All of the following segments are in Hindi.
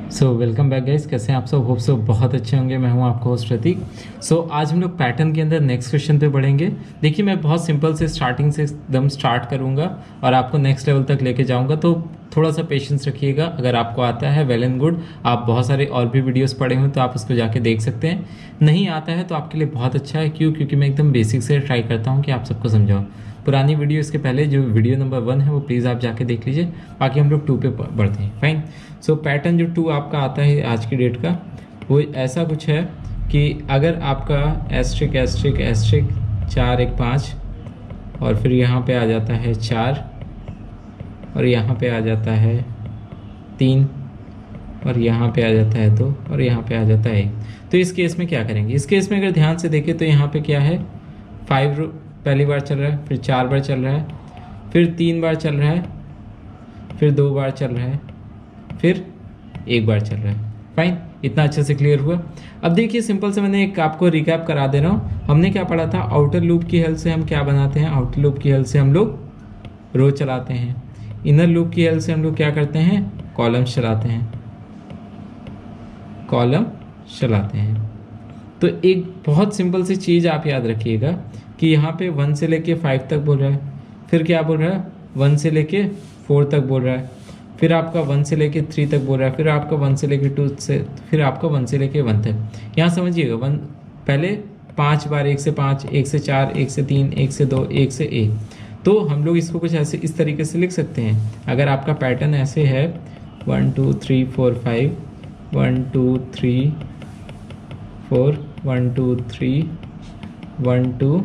वेलकम बैक गाइस, कैसे हैं आप सब? होप सो बहुत अच्छे होंगे। मैं हूं आपका होस्ट प्रतीक। आज हम लोग पैटर्न के अंदर नेक्स्ट क्वेश्चन पे बढ़ेंगे। देखिए, मैं बहुत सिंपल से स्टार्टिंग से एकदम स्टार्ट करूंगा और आपको नेक्स्ट लेवल तक लेके जाऊंगा, तो थोड़ा सा पेशेंस रखिएगा। अगर आपको आता है वेल एंड गुड, आप बहुत सारे और भी वीडियोस पढ़े हुए तो आप उसको जाके देख सकते हैं। नहीं आता है तो आपके लिए बहुत अच्छा है। क्योंकि मैं एकदम बेसिक से ट्राई करता हूँ कि आप सबको समझाऊँ। पुरानी वीडियो इसके पहले जो वीडियो नंबर 1 है वो प्लीज़ आप जाके देख लीजिए। बाकी हम लोग 2 पे बढ़ते हैं। फाइन। पैटर्न जो 2 आपका आता है आज की डेट का, वो ऐसा कुछ है कि अगर आपका एस्ट्रिक एस्ट्रिक एस्ट्रिक 4 1 5 और फिर यहाँ पे आ जाता है 4 और यहाँ पे आ जाता है 3 और यहाँ पे आ जाता है 2 और यहाँ पे आ जाता है 1, तो इस केस में क्या करेंगे? इस केस में अगर ध्यान से देखें तो यहाँ पे क्या है, 5 पहली बार चल रहा है, फिर 4 बार चल रहा है, फिर 3 बार चल रहा है, फिर 2 बार चल रहा है, फिर 1 बार चल रहा है। फाइन, इतना अच्छे से क्लियर हुआ। अब देखिए, सिंपल से मैंने एक आपको रिकैप करा दे रहा हूँ। हमने क्या पढ़ा था? आउटर लूप की हेल्प से हम क्या बनाते हैं? आउटर लूप की हेल्प से हम लोग रो चलाते हैं। इनर लूप की हेल्प से हम लोग क्या करते हैं? कॉलम्स चलाते हैं। कॉलम चलाते हैं। तो एक बहुत सिंपल सी चीज़ आप याद रखिएगा कि यहाँ पे 1 से लेके 5 तक बोल रहा है, फिर क्या बोल रहा है? 1 से लेके 4 तक बोल रहा है, फिर आपका 1 से लेके 3 तक बोल रहा है, फिर आपका 1 से लेके 2 से, फिर आपका 1 से लेके 1 तक। यहाँ समझिएगा, 1 पहले 5 बार 1 से 5, 1 से 4, 1 से 3, 1 से 2, 1 से 1। तो हम लोग इसको कुछ ऐसे इस तरीके से लिख सकते हैं। अगर आपका पैटर्न ऐसे है 1 2 3 4 5, 1 2 3 4, 1 2 3 1 2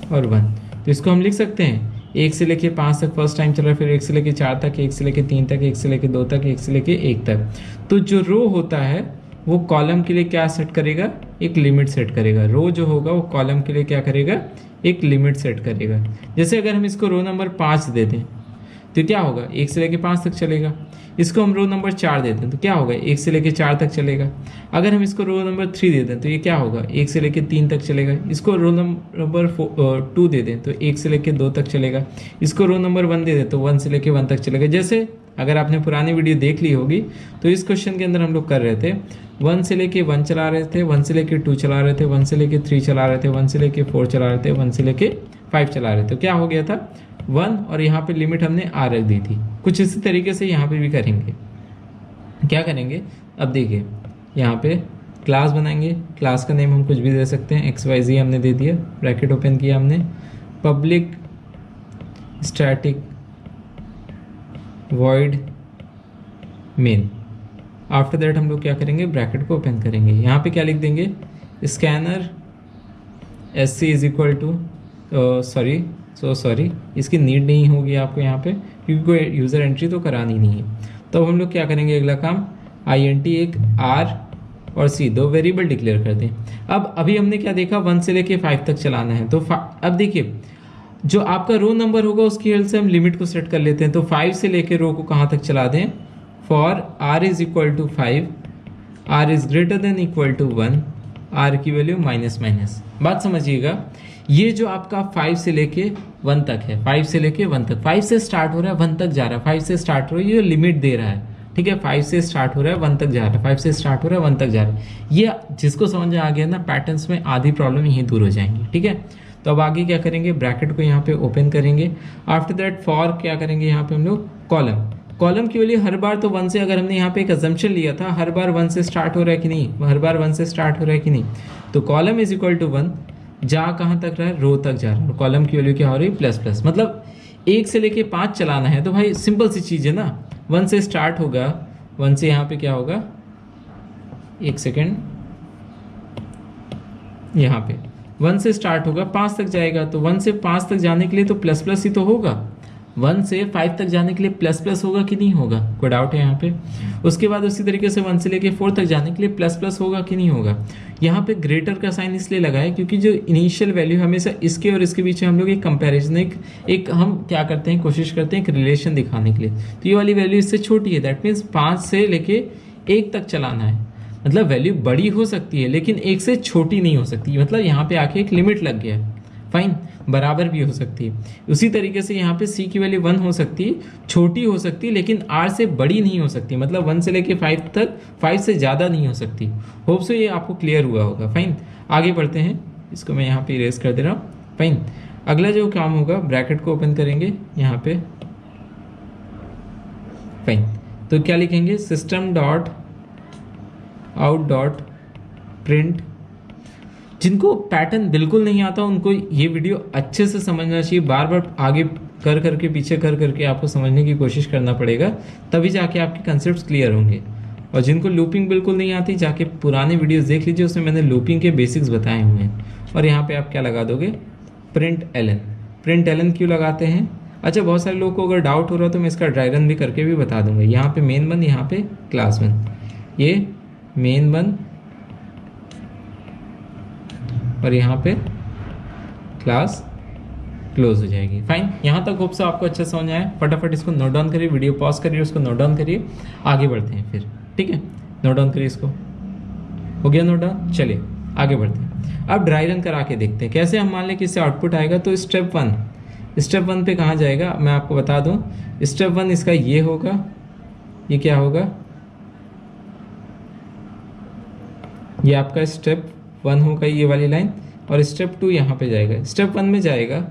और 1, तो इसको हम लिख सकते हैं 1 से लेके 5 तक फर्स्ट टाइम चल रहा है, फिर 1 से लेके 4 तक, 1 से लेके 3 तक, 1 से लेके 2 तक, 1 से लेके 1 तक। तो जो रो होता है वो कॉलम के लिए क्या सेट करेगा? एक लिमिट सेट करेगा। रो जो होगा वो कॉलम के लिए क्या करेगा? एक लिमिट सेट करेगा। जैसे अगर हम इसको रो नंबर 5 दे दें तो क्या होगा? 1 से लेके 5 तक चलेगा। इसको हम रो नंबर 4 दे दें तो क्या होगा? 1 से लेके 4 तक चलेगा। अगर हम इसको रो नंबर 3 दे दें तो ये क्या होगा? 1 से लेके 3 तक चलेगा। इसको रो नंबर 2 दे दें तो 1 से लेके 2 तक चलेगा। इसको रो नंबर 1 दे दें तो 1 से लेके 1 तक चलेगा। जैसे अगर आपने पुरानी वीडियो देख ली होगी तो इस क्वेश्चन के अंदर हम लोग कर रहे थे 1 से लेके 1 चला रहे थे, 1 से लेके 2 चला रहे थे, 1 से लेके 3 चला रहे थे, 1 से लेके 4 चला रहे थे, 1 से लेके 5 चला रहे थे। तो क्या हो गया था? 1 और यहाँ पे लिमिट हमने R रख दी थी। कुछ इसी तरीके से यहाँ पे भी करेंगे। क्या करेंगे? अब देखिए, यहाँ पे क्लास बनाएंगे। क्लास का नेम हम कुछ भी दे सकते हैं। XYZ हमने दे दिया, ब्रैकेट ओपन किया हमने, public static void main. After that हम लोग क्या करेंगे? ब्रैकेट को ओपन करेंगे। यहाँ पे क्या लिख देंगे? Scanner SC is equal to sorry इसकी नीड नहीं होगी आपको यहाँ पे, क्योंकि कोई यूज़र एंट्री तो करानी नहीं है। तो हम लोग क्या करेंगे? अगला काम INT एक R और C, 2 वेरिएबल डिक्लेयर कर दें। अब अभी हमने क्या देखा? 1 से लेके 5 तक चलाना है। तो अब देखिए, जो आपका रो नंबर होगा उसकी हेल्प से हम लिमिट को सेट कर लेते हैं। तो 5 से लेके रो को कहाँ तक चला दें? For R is equal to 5, R is greater than equal to 1, R की वैल्यू माइनस माइनस। बात समझिएगा, ये जो आपका 5 से लेके 1 तक है, 5 से लेके 1 तक, 5 से स्टार्ट हो रहा है 1 तक जा रहा है, 5 से स्टार्ट हो रहा है, ये लिमिट दे रहा है। ठीक है, 5 से स्टार्ट हो रहा है 1 तक जा रहा है, 5 से स्टार्ट हो रहा है 1 तक जा रहा है। ये जिसको समझ आ गया ना, पैटर्न्स में आधी प्रॉब्लम यहीं दूर हो जाएंगी। ठीक है, तो अब आगे क्या करेंगे? ब्रैकेट को यहाँ पे ओपन करेंगे। आफ्टर दैट फॉर क्या करेंगे? यहाँ पे हम लोग कॉलम की वैल्यू हर बार तो 1 से, अगर हमने यहाँ पे एक अजम्पशन लिया था हर बार 1 से स्टार्ट हो रहा है कि नहीं, हर बार 1 से स्टार्ट हो रहा है कि नहीं, तो कॉलम इज इक्वल टू 1, जा कहाँ तक रहा है? रो तक जा रहा है। कॉलम की वैल्यू क्या हो रही है? Plus plus. मतलब 1 से लेके 5 चलाना है तो भाई सिंपल सी चीज़ है ना, 1 से स्टार्ट होगा, 1 से यहाँ पे क्या होगा? 1 सेकेंड, यहाँ पे 1 से स्टार्ट होगा, 5 तक जाएगा, तो 1 से 5 तक जाने के लिए तो प्लस प्लस ही तो होगा। 1 से 5 तक जाने के लिए प्लस प्लस होगा कि नहीं होगा? कोई डाउट है यहाँ पे? उसके बाद उसी तरीके से 1 से लेके 4 तक जाने के लिए प्लस प्लस होगा कि नहीं होगा? यहाँ पे ग्रेटर का साइन इसलिए लगा है क्योंकि जो इनिशियल वैल्यू हमेशा इसके और इसके बीच हम लोग एक कंपैरिजन, एक हम क्या करते हैं, कोशिश करते हैं एक रिलेशन दिखाने के लिए। तो ये वाली वैल्यू इससे छोटी है, दैट मीन्स 5 से लेके 1 तक चलाना है। मतलब वैल्यू बड़ी हो सकती है लेकिन 1 से छोटी नहीं हो सकती, मतलब यहाँ पे आके एक लिमिट लग गया है। फाइन, बराबर भी हो सकती है। उसी तरीके से यहाँ पे c की वैल्यू 1 हो सकती है, छोटी हो सकती है, लेकिन r से बड़ी नहीं हो सकती, मतलब 1 से लेके 5 तक 5 से ज़्यादा नहीं हो सकती। होप सो ये आपको क्लियर हुआ होगा। फाइन, आगे बढ़ते हैं, इसको मैं यहाँ पे इरेज कर दे रहा हूँ। फाइन, अगला जो काम होगा, ब्रैकेट को ओपन करेंगे यहाँ पे। फाइन, तो क्या लिखेंगे, system dot out dot print. जिनको पैटर्न बिल्कुल नहीं आता उनको ये वीडियो अच्छे से समझना चाहिए, बार बार आगे कर करके पीछे कर करके आपको समझने की कोशिश करना पड़ेगा, तभी जाके आपके कंसेप्ट क्लियर होंगे। और जिनको लूपिंग बिल्कुल नहीं आती, जाके पुराने वीडियोस देख लीजिए, उसमें मैंने लूपिंग के बेसिक्स बताए हुए हैं। और यहाँ पे आप क्या लगा दोगे, प्रिंट एलन। प्रिंट एलन क्यों लगाते हैं? अच्छा, बहुत सारे लोगों को अगर डाउट हो रहा है तो मैं इसका ड्राई रन भी करके भी बता दूंगा। यहाँ पे मेन वन, यहाँ पे क्लास वन, ये मेन वन और यहाँ पे क्लास क्लोज हो जाएगी। फाइन, यहाँ तक होप से आपको अच्छा समझ आया। फटाफट इसको नोट डाउन करिए, वीडियो पॉज करिए, उसको नोट डाउन करिए, आगे बढ़ते हैं फिर। ठीक है, नोट डाउन करिए इसको। हो गया नोट डाउन? चलिए आगे बढ़ते हैं। अब ड्राई रन करा के देखते हैं कैसे। हम मान लें कि इससे आउटपुट आएगा, तो स्टेप वन पे कहाँ जाएगा मैं आपको बता दूँ। स्टेप वन इसका ये होगा, ये क्या होगा, ये आपका स्टेप 1 होगा, ये वाली लाइन। और स्टेप 2 यहाँ पे जाएगा। स्टेप 1 में जाएगा,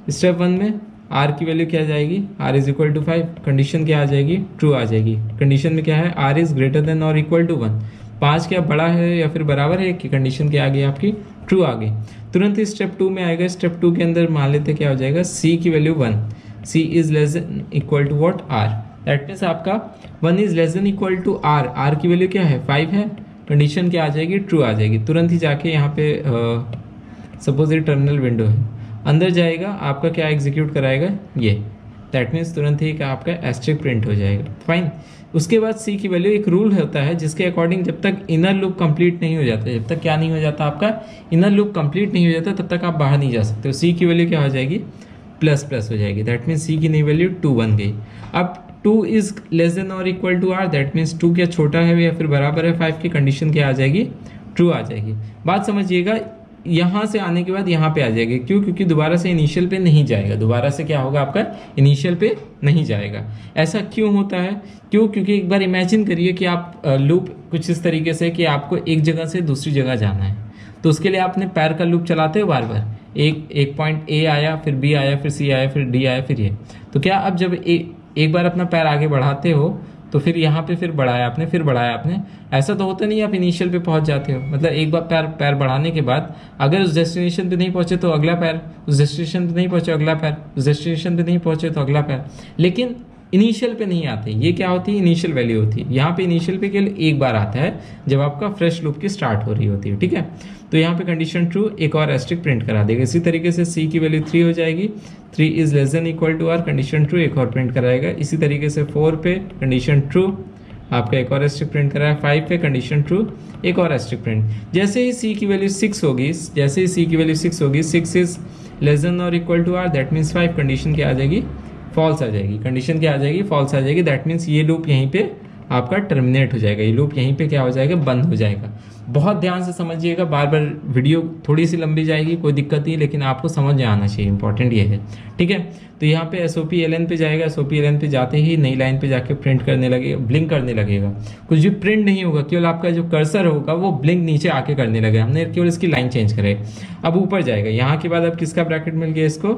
स्टेप 1 में r की वैल्यू क्या जाएगी, r is equal to 5। Condition क्या आ जाएगी, ट्रू आ जाएगी। कंडीशन में क्या है, r इज ग्रेटर देन और इक्वल टू 1। 5 क्या बड़ा है या फिर बराबर है कि कंडीशन क्या आ गई आपकी, ट्रू आ गई। तुरंत ही स्टेप 2 में आएगा। स्टेप 2 के अंदर मान लेते क्या हो जाएगा, c की value 1, c is less than equal to what, r। That means आपका 1 is less than equal to r की वैल्यू क्या है, 5 है। कंडीशन क्या आ जाएगी, ट्रू आ जाएगी। तुरंत ही जाके यहाँ पे सपोज ये टर्मिनल विंडो है, अंदर जाएगा, आपका क्या एग्जीक्यूट कराएगा, ये। दैट मीन्स तुरंत ही क्या आपका एस्ट्रिक प्रिंट हो जाएगा। फाइन, उसके बाद सी की वैल्यू, एक रूल होता है जिसके अकॉर्डिंग जब तक इनर लूप कंप्लीट नहीं हो जाता, जब तक क्या नहीं हो जाता आपका इनर लूप कंप्लीट नहीं हो जाता, तब तक आप बाहर नहीं जा सकते। सी की वैल्यू क्या हो जाएगी, प्लस प्लस हो जाएगी। दैट मीन्स सी की नई वैल्यू 2 बन गई। अब 2 इज लेस देन और equal to r, that means 2 क्या छोटा है या फिर बराबर है 5 की, कंडीशन क्या आ जाएगी, ट्रू आ जाएगी। बात समझिएगा, यहाँ से आने के बाद यहाँ पे आ जाएगी। क्यों? क्योंकि दोबारा से इनिशियल पे नहीं जाएगा, दोबारा से क्या होगा आपका इनिशियल पे नहीं जाएगा। ऐसा क्यों होता है? क्यों? क्योंकि एक बार इमेजिन करिए कि आप लूप कुछ इस तरीके से कि आपको एक जगह से दूसरी जगह जाना है, तो उसके लिए आपने पैर का लूप चलाते हो बार बार। एक पॉइंट ए आया, फिर बी आया, फिर सी आया, फिर डी आया, फिर ये। तो क्या अब जब एक बार अपना पैर आगे बढ़ाते हो तो फिर यहाँ पे फिर बढ़ाया आपने, फिर बढ़ाया आपने, ऐसा तो होता नहीं आप इनिशियल पे पहुंच जाते हो। मतलब एक बार पैर बढ़ाने के बाद अगर उस डेस्टिनेशन पे नहीं पहुंचे तो अगला पैर, उस डेस्टिनेशन पे नहीं पहुंचे अगला पैर, उस डेस्टिनेशन पे नहीं पहुंचे तो अगला पैर, लेकिन इनिशियल पे नहीं आते। ये क्या होती है, इनिशियल वैल्यू होती है। यहाँ पे इनिशियल पे केवल एक बार आता है जब आपका फ्रेश लूप की स्टार्ट हो रही होती है। ठीक है, तो यहाँ पे कंडीशन ट्रू, एक और एस्ट्रिक प्रिंट करा देगा। इसी तरीके से सी की वैल्यू 3 हो जाएगी, 3 is less than equal to r, condition true, एक और प्रिंट कराएगा। इसी तरीके से 4 पे कंडीशन ट्रू, आपका एक और एस्ट्रिक प्रिंट कराया। 5 पे कंडीशन ट्रू, एक और एस्ट्रिक प्रिंट। जैसे ही सी की वैल्यू 6 होगी, जैसे ही सी की वैल्यू 6 होगी, 6 इज लेस देन और equal to r, that means 5, condition क्या आ जाएगी, फॉल्स आ जाएगी। कंडीशन क्या आ जाएगी, फॉल्स आ जाएगी। दैट मीन्स ये लूप यहीं पे आपका टर्मिनेट हो जाएगा, ये लूप यहीं पे क्या हो जाएगा, बंद हो जाएगा। बहुत ध्यान से समझिएगा, बार बार वीडियो थोड़ी सी लंबी जाएगी, कोई दिक्कत नहीं, लेकिन आपको समझ में आना चाहिए, इंपॉर्टेंट ये है। ठीक है, तो यहाँ पे एसओपी एलएन पे जाएगा। एसओपी एलएन पे जाते ही नई लाइन पे जाके प्रिंट करने लगेगा, ब्लिंक करने लगेगा। कुछ भी प्रिंट नहीं होगा, केवल आपका जो कर्सर होगा वो ब्लिंक नीचे आके करने लगेगा। हमने केवल इसकी लाइन चेंज करे। अब ऊपर जाएगा, यहाँ के बाद अब किसका ब्रैकेट मिल गया इसको,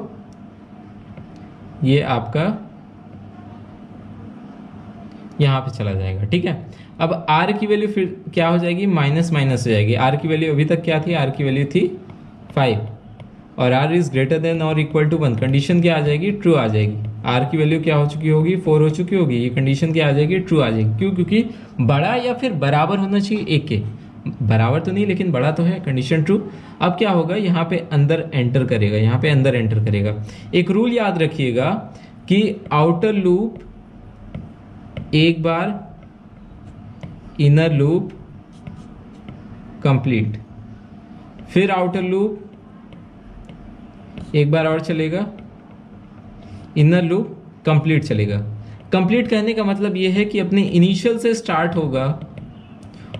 ये आपका यहाँ पे चला जाएगा। ठीक है, अब r की वैल्यू फिर क्या हो जाएगी, माइनस माइनस हो जाएगी। r की वैल्यू अभी तक क्या थी, r की वैल्यू थी 5 और r इज ग्रेटर देन और इक्वल टू 1, कंडीशन क्या आ जाएगी, ट्रू आ जाएगी। r की वैल्यू क्या हो चुकी होगी, 4 हो चुकी होगी, ये कंडीशन क्या आ जाएगी, ट्रू आ जाएगी। क्यों? क्योंकि बड़ा या फिर बराबर होना चाहिए एक के, बराबर तो नहीं लेकिन बड़ा तो है, कंडीशन ट्रू। अब क्या होगा, यहाँ पे अंदर एंटर करेगा, यहाँ पे अंदर एंटर करेगा। एक रूल याद रखिएगा कि आउटर लूप एक बार, इनर लूप कंप्लीट, फिर आउटर लूप एक बार और चलेगा, इनर लूप कंप्लीट चलेगा। कंप्लीट कहने का मतलब यह है कि अपने इनिशियल से स्टार्ट होगा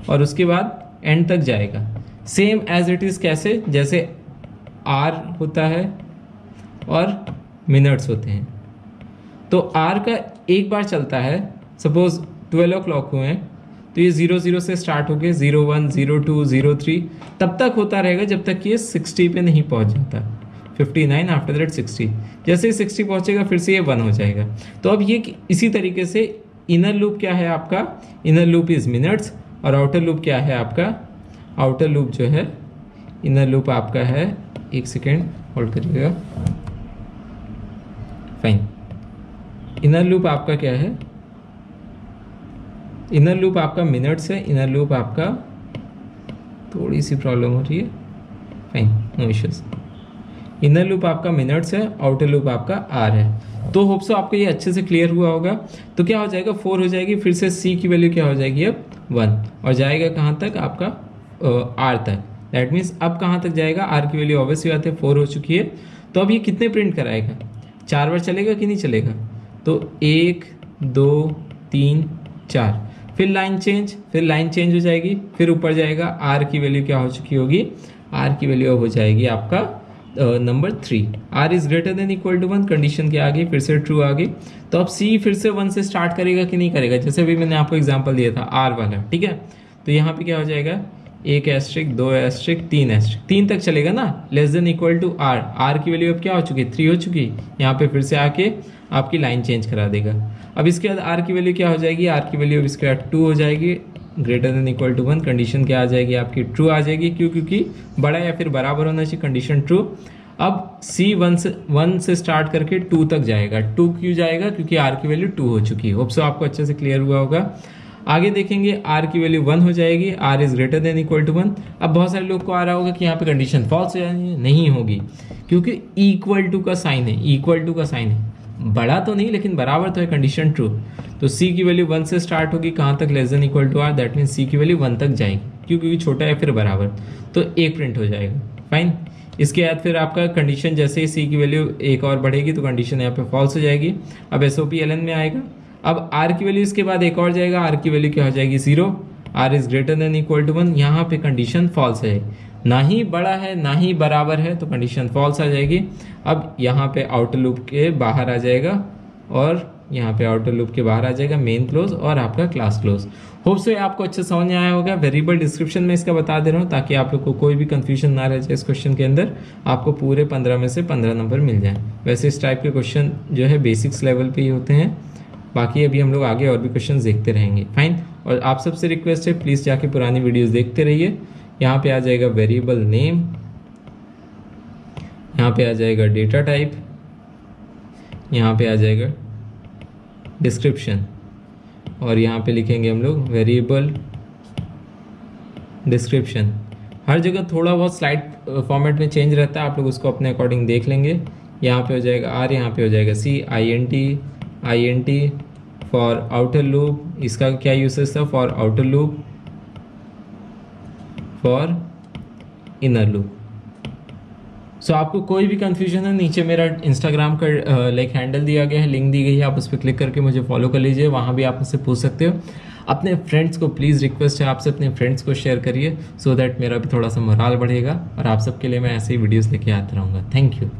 और उसके बाद एंड तक जाएगा। सेम एज इट इज, कैसे, जैसे r होता है और मिनट्स होते हैं। तो आर का एक बार चलता है, सपोज 12 o'clock हुए हैं तो ये 00 से स्टार्ट होके 01, 02, 03 तब तक होता रहेगा जब तक कि ये 60 पे नहीं पहुंच जाता। 59 आफ्टर दैट 60, जैसे ही 60 पहुंचेगा फिर से ये 1 हो जाएगा। तो अब ये इसी तरीके से इनर लूप क्या है आपका, इनर लूप इज मिनट्स, और आउटर लूप क्या है आपका, आउटर लूप जो है, इनर लूप आपका है, एक सेकेंड होल्ड करिएगा, फाइन, इनर लूप आपका क्या है, इनर लूप आपका मिनट्स है, इनर लूप आपका थोड़ी सी प्रॉब्लम हो रही है, fine no issues, inner loop आपका मिनट्स है, आउटर लूप आपका आर है। तो होप सो आपको ये अच्छे से क्लियर हुआ होगा। तो क्या हो जाएगा, 4 हो जाएगी, फिर से सी की वैल्यू क्या हो जाएगी अब 1, और जाएगा कहाँ तक आपका आर तक। दैट मीन्स अब कहाँ तक जाएगा, आर की वैल्यू ऑब्वियसली बात है 4 हो चुकी है। तो अब ये कितने प्रिंट कराएगा, 4 बार चलेगा कि नहीं चलेगा, तो 1 2 3 4, फिर लाइन चेंज, फिर लाइन चेंज हो जाएगी, फिर ऊपर जाएगा, आर की वैल्यू क्या हो चुकी होगी, आर की वैल्यू हो जाएगी आपका number 3, r is greater than equal to 1, condition के आगे फिर से ट्रू आ गई। तो अब सी फिर से 1 से स्टार्ट करेगा कि नहीं करेगा, जैसे अभी मैंने आपको एग्जांपल दिया था आर वाला, ठीक है। तो यहाँ पे क्या हो जाएगा, 1 एस्ट्रिक 2 एस्ट्रिक 3 एस्ट्रिक, 3 तक चलेगा ना, less than equal to r, r की वैल्यू अब क्या हो चुकी है 3 हो चुकी, यहाँ पे फिर से आके आपकी लाइन चेंज करा देगा। अब इसके बाद आर की वैल्यू क्या हो जाएगी, आर की वैल्यू अब इसके बाद 2 हो जाएगी, greater than equal to 1, condition क्या आ जाएगी आपकी ट्रू आ जाएगी, क्यों, क्योंकि बड़ा या फिर बराबर होना चाहिए, कंडीशन ट्रू। अब सी 1 से स्टार्ट करके 2 तक जाएगा, 2 क्यों जाएगा, क्योंकि आर की वैल्यू 2 हो चुकी है। होप सो आपको अच्छे से क्लियर हुआ होगा। आगे देखेंगे, आर की वैल्यू 1 हो जाएगी, r is greater than equal to 1। अब बहुत सारे लोग को आ रहा होगा कि यहाँ पे कंडीशन फॉल्स हो जाएगी, नहीं होगी, क्योंकि इक्वल टू का साइन है, इक्वल टू का साइन है, बड़ा तो नहीं लेकिन बराबर तो है, कंडीशन ट्रू। तो सी की वैल्यू 1 से स्टार्ट होगी, कहाँ तक, less than equal to R, that mean C की वैल्यू 1 तक जाएगी, क्योंकि छोटा है फिर बराबर, तो 1 प्रिंट हो जाएगा, फाइन। इसके बाद फिर आपका कंडीशन जैसे ही सी की वैल्यू 1 और बढ़ेगी तो कंडीशन यहाँ पे फॉल्स हो जाएगी। अब एसओपी एलएन में आएगा, अब आर की वैल्यू इसके बाद 1 और जाएगा, आर की वैल्यू क्या हो जाएगी 0, r is greater than equal to 1, यहाँ पे कंडीशन फॉल्स है, ना ही बड़ा है ना ही बराबर है, तो कंडीशन फॉल्स आ जाएगी। अब यहाँ पे आउटर लूप के बाहर आ जाएगा, और यहाँ पे आउटर लूप के बाहर आ जाएगा मेन क्लोज और आपका क्लास क्लोज। होप सो आपको अच्छे समझ में आया होगा। वेरिएबल डिस्क्रिप्शन में इसका बता दे रहा हूँ ताकि आप लोग को कोई भी कंफ्यूजन ना रह जाए इस क्वेश्चन के अंदर, आपको पूरे 15 में से 15 नंबर मिल जाए। वैसे इस टाइप के क्वेश्चन जो है बेसिक्स लेवल पे ही होते हैं, बाकी अभी हम लोग आगे और भी क्वेश्चन देखते रहेंगे, फाइन। और आप सबसे रिक्वेस्ट है प्लीज़ जाके पुरानी वीडियोज़ देखते रहिए। यहाँ पे आ जाएगा वेरिएबल नेम, यहाँ पे आ जाएगा डेटा टाइप, यहाँ पे आ जाएगा डिस्क्रिप्शन, और यहाँ पे लिखेंगे हम लोग वेरिएबल डिस्क्रिप्शन। हर जगह थोड़ा बहुत स्लाइड फॉर्मेट में चेंज रहता है, आप लोग उसको अपने अकॉर्डिंग देख लेंगे। यहाँ पे हो जाएगा आर, यहाँ पे हो जाएगा C, I N T for outer loop, इसका क्या यूसेज था, for outer loop, for inner loop. So आपको कोई भी कंफ्यूजन है, नीचे मेरा इंस्टाग्राम का लाइक हैंडल दिया गया है, लिंक दी गई है, आप उस पर क्लिक करके मुझे फॉलो कर लीजिए, वहाँ भी आप मुझसे पूछ सकते हो। अपने फ्रेंड्स को प्लीज़ रिक्वेस्ट है आपसे, अपने फ्रेंड्स को शेयर करिए, सो दैट मेरा भी थोड़ा सा मोराल बढ़ेगा, और आप सबके लिए मैं ऐसे ही वीडियोस लेके आता रहूँगा। Thank you.